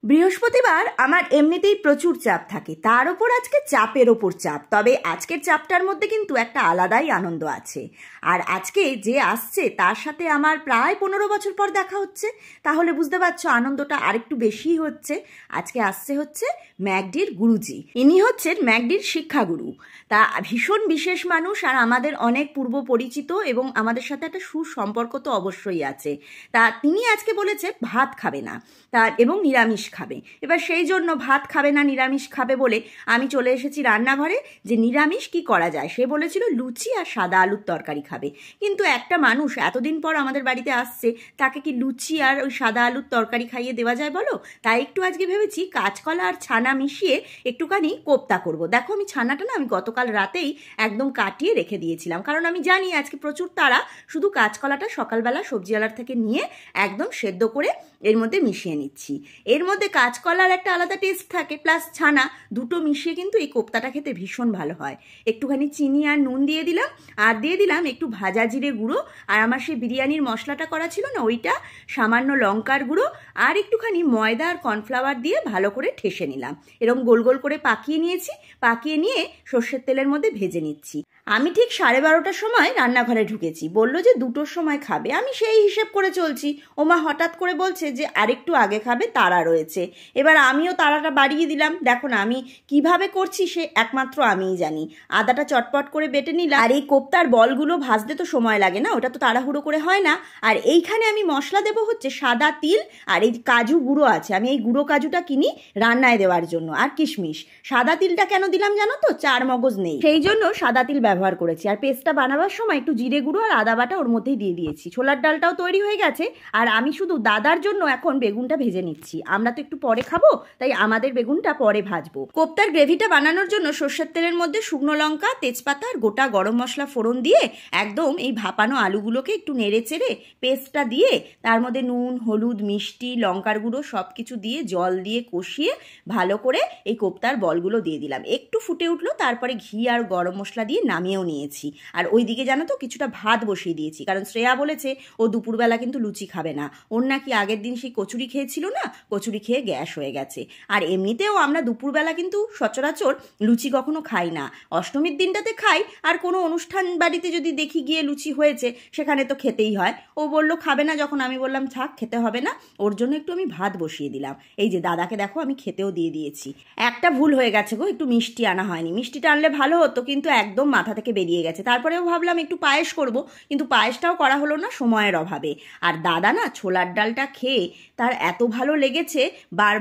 বৃহস্পতিবার আমার এমনিতেই প্রচুর চাপ থাকে, তার ওপর আজকে চাপের ওপর চাপ। তবে আজকের চাপটার মধ্যে কিন্তু একটা আলাদাই আনন্দ আছে। আর আজকে যে আসছে তার সাথে আমার প্রায় 15 বছর পর দেখা হচ্ছে, তাহলে বুঝতে পারছো আনন্দটা আরেকটু বেশি হচ্ছে। আজকে আসছে হচ্ছে ম্যাকডির গুরুজি। ইনি হচ্ছেন ম্যাকডির শিক্ষাগুরু। তা ভীষণ বিশেষ মানুষ, আর আমাদের অনেক পূর্ব পরিচিত এবং আমাদের সাথে একটা সুসম্পর্ক তো অবশ্যই আছে। তা তিনি আজকে বলেছে ভাত খাবে না, তার এবং নিরামিষ খাবে। এবার সেই জন্য ভাত খাবে না নিরামিষ খাবে বলে আমি চলে এসেছি রান্নাঘরে যে নিরামিষ কি করা যায়। সে বলেছিল লুচি আর সাদা আলুর তরকারি খাবে, কিন্তু একটা মানুষ এতদিন পর আমাদের বাড়িতে আসছে, তাকে কি লুচি আর ওই সাদা আলুর তরকারি খাইয়ে দেওয়া যায় বলো? তাই একটু আজকে ভেবেছি কাঁচকলা আর ছানা মিশিয়ে একটুখানি কোপ্তা করব। দেখো আমি ছানাটা না আমি গতকাল রাতেই একদম কাটিয়ে রেখে দিয়েছিলাম, কারণ আমি জানি আজকে প্রচুর তাড়া। শুধু কাঁচকলাটা সকালবেলা সবজিওয়ালার থেকে নিয়ে একদম সেদ্ধ করে এর মধ্যে মিশিয়ে নিচ্ছি। এর মধ্যে কাঁচকলার একটা আলাদা টেস্ট থাকে, প্লাস ছানা, দুটো মিশিয়ে কিন্তু এই কোপ্তাটা খেতে ভীষণ ভালো হয়। একটুখানি চিনি আর নুন দিয়ে দিলাম, আর দিয়ে দিলাম একটু ভাজা জিরে গুঁড়ো, আর আমার সেই বিরিয়ানির মশলাটা করা ছিল না ওইটা, সামান্য লঙ্কার গুঁড়ো, আর একটুখানি ময়দা আর কর্নফ্লাওয়ার দিয়ে ভালো করে ঠেসে নিলাম। এরকম গোল গোল করে পাকিয়ে নিয়েছি, পাকিয়ে নিয়ে সর্ষের তেলের মধ্যে ভেজে নিচ্ছি। আমি ঠিক 12:30টার সময় রান্নাঘরে ঢুকেছি, বলল যে 2টোর সময় খাবে। আমি সেই হিসেব করে চলছি, ওমা হঠাৎ করে বলছে যে আরেকটু আগে খাবে, তাড়া রয়েছে। এবার আমিও তাড়াটা বাড়িয়ে দিলাম। দেখো না আমি কিভাবে করছি সে একমাত্র আমিই জানি। আদাটা চটপট করে বেটে নিলাম, আর এই কোপ্তার বলগুলো ভাজতে তো সময় লাগে না, ওটা তো তাড়াহুড়ো করে হয় না। আর এইখানে আমি মশলা দেবো হচ্ছে সাদা তিল, আর এই কাজু গুঁড়ো আছে, আমি এই গুঁড়ো কাজুটা কিনি রান্নায় দেওয়ার জন্য, আর কিশমিশ। সাদা তিলটা কেন দিলাম জানো তো? চার মগজ নেই, সেই জন্য সাদা তিল ব্যবহার করেছি। আর পেস্টটা বানাবার সময় একটু জিরে গুঁড়ো আর আদা বাটা ওর মধ্যেই দিয়ে দিয়েছি। ছোলার ডালটাও তৈরি হয়ে গেছে, আর আমি শুধু দাদার জন্য এখন বেগুনটা ভেজে নিচ্ছি। আমরা তো একটু পরে খাবো, তাই আমাদের বেগুনটা পরে ভাজবো। কোপ্তার গ্রেভিটা বানানোর জন্য সর্ষের তেলের মধ্যে শুকনো লঙ্কা, তেজপাতা আর গোটা গরম মশলা ফোড়ন দিয়ে একদম এই ভাপানো আলুগুলোকে একটু নেড়ে চেড়ে পেস্টটা দিয়ে তার মধ্যে নুন, হলুদ, মিষ্টি, লঙ্কার গুঁড়ো সব কিছু দিয়ে জল দিয়ে কষিয়ে ভালো করে এই কোপ্তার বলগুলো দিয়ে দিলাম। একটু ফুটে উঠলো, তারপরে ঘি আর গরম মশলা দিয়ে নামিয়েও নিয়েছি। আর ওইদিকে জানো তো কিছুটা ভাত বসিয়ে দিয়েছি, কারণ শ্রেয়া বলেছে ও দুপুরবেলা কিন্তু লুচি খাবে না। ওর নাকি আগের দিন সেই কচুরি খেয়েছিল না, কচুরি খেয়ে গ্যাস হয়ে গেছে। আর এমনিতেও আমরা দুপুরবেলা কিন্তু সচরাচর লুচি কখনো খাই না। অষ্টমীর দিনটাতে খাই, আর কোনো অনুষ্ঠান বাড়িতে যদি দেখি গিয়ে লুচি হয়েছে সেখানে তো খেতেই হয়। ও বললো খাবে না, যখন আমি বললাম থাক খেতে হবে না, ওর জন্য একটু আমি ভাত বসিয়ে দিলাম। এই যে দাদাকে দেখো আমি খেতেও দিয়ে দিয়েছি। একটা ভুল হয়ে গেছে গো, একটু মিষ্টি আনা হয়নি। মিষ্টিটা আনলে ভালো হতো, কিন্তু একদম মাথা থেকে বেরিয়ে গেছে। তারপরেও ভাবলাম একটু পায়েস করব, কিন্তু পায়েসটাও করা হলো না সময়ের অভাবে। আর দাদা না ছোলার ডালটা খেয়ে তার এত ভালো লেগেছে, বারবার